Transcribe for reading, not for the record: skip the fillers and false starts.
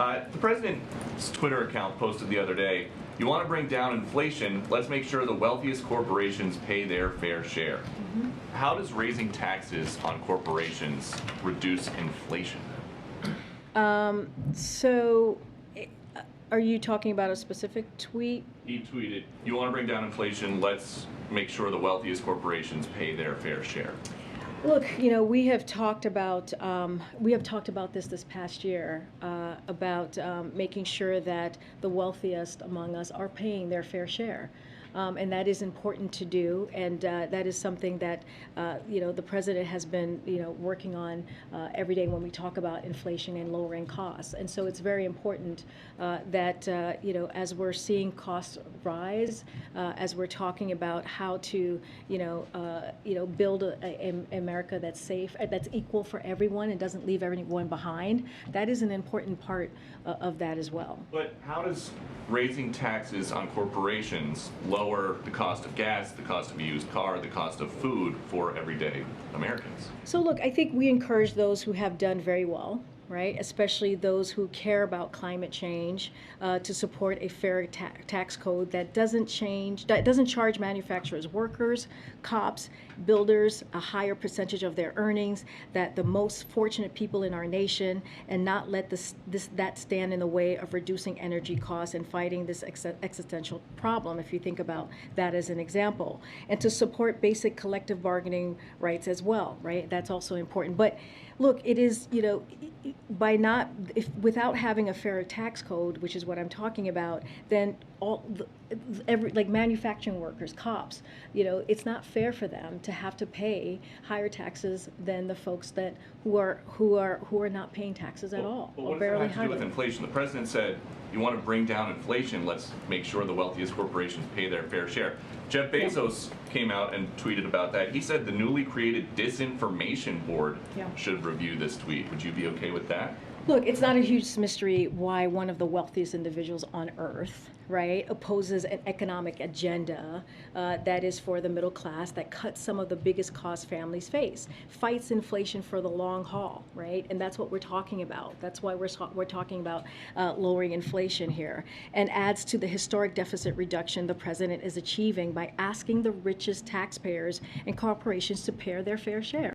The president's Twitter account posted the other day, you want to bring down inflation, let's make sure the wealthiest corporations pay their fair share. How does raising taxes on corporations reduce inflation? So, are you talking about a specific tweet? He tweeted, you want to bring down inflation, let's make sure the wealthiest corporations pay their fair share. Look, we have talked about this past year about making sure that the wealthiest among us are paying their fair share. And that is important to do, and that is something that the president has been working on every day when we talk about inflation and lowering costs. And so it's very important that as we're seeing costs rise, as we're talking about how to build a America that's safe, that's equal for everyone and doesn't leave everyone behind. That is an important part of that as well. But how does raising taxes on corporations lower the cost of gas, the cost of a used car, the cost of food for everyday Americans? So look, I think we encourage those who have done very well, right? Especially those who care about climate change, to support a fair tax code that doesn't charge manufacturers, workers, cops, builders a higher percentage of their earnings, that the most fortunate people in our nation, and not let that stand in the way of reducing energy costs and fighting this existential problem, if you think about that as an example. And to support basic collective bargaining rights as well, right? That's also important. But look, it is, without having a fair tax code, which is what I'm talking about, then like manufacturing workers, cops, it's not fair for them to have to pay higher taxes than the folks who are not paying taxes at all. But what does that have to do with inflation? The president said, you want to bring down inflation, let's make sure the wealthiest corporations pay their fair share. Jeff Bezos came out and tweeted about that. He said the newly created disinformation board should review this tweet. Would you be okay with that? Look, it's not a huge mystery why one of the wealthiest individuals on earth, right, opposes an economic agenda that is for the middle class, that cuts some of the biggest costs families face, fights inflation for the long haul, right? And that's what we're talking about. That's why we're talking about lowering inflation here, and adds to the historic deficit reduction the president is achieving by asking the richest taxpayers and corporations to pay their fair share.